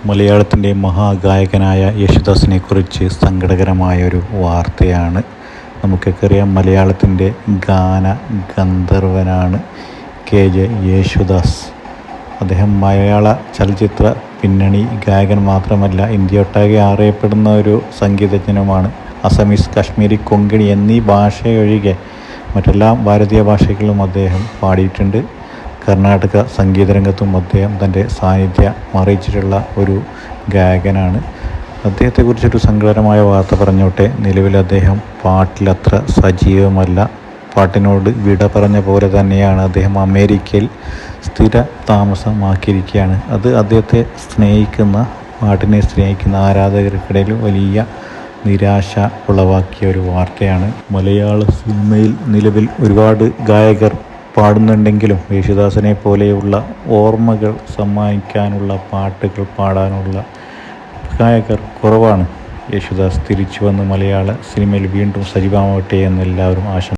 മലയാളത്തിൻ്റെ മഹാഗായകനായ യേശുദാസിനെ കുറിച്ച് സങ്കടകരമായൊരു വാർത്തയാണ്. നമുക്കൊക്കെ അറിയാം, മലയാളത്തിൻ്റെ ഗാന ഗന്ധർവനാണ് KJ യേശുദാസ്. അദ്ദേഹം മലയാള ചലച്ചിത്ര പിന്നണി ഗായകൻ മാത്രമല്ല, ഇന്ത്യയൊട്ടാകെ അറിയപ്പെടുന്ന ഒരു സംഗീതജ്ഞനുമാണ്. അസമീസ്, കാശ്മീരി, കൊങ്കണി എന്നീ ഭാഷയൊഴികെ മറ്റെല്ലാ ഭാരതീയ ഭാഷകളിലും അദ്ദേഹം പാടിയിട്ടുണ്ട്. കർണാടക സംഗീതരംഗത്തും അദ്ദേഹം തൻ്റെ സാന്നിധ്യം അറിയിച്ചിട്ടുള്ള ഒരു ഗായകനാണ്. അദ്ദേഹത്തെക്കുറിച്ചൊരു സങ്കടകരമായ വാർത്ത പറഞ്ഞോട്ടെ. നിലവിൽ അദ്ദേഹം പാട്ടിലത്ര സജീവമല്ല. പാട്ടിനോട് വിട പറഞ്ഞ പോലെ തന്നെയാണ് അദ്ദേഹം അമേരിക്കയിൽ സ്ഥിര താമസമാക്കിയിരിക്കുകയാണ്. അത് അദ്ദേഹത്തെ പാട്ടിനെ സ്നേഹിക്കുന്ന ആരാധകർക്കിടയിൽ വലിയ നിരാശ ഉളവാക്കിയ ഒരു വാർത്തയാണ്. മലയാള സിനിമയിൽ നിലവിൽ ഒരുപാട് ഗായകർ പാടുന്നുണ്ടെങ്കിലും യേശുദാസിനെ പോലെയുള്ള ഓർമ്മകൾ സമ്മാനിക്കാനുള്ള പാട്ടുകൾ പാടാനുള്ള ഗായകർ കുറവാണ്. യേശുദാസ് തിരിച്ചു വന്ന് മലയാള സിനിമയിൽ വീണ്ടും സജീവമാവട്ടെ എന്ന് എല്ലാവരും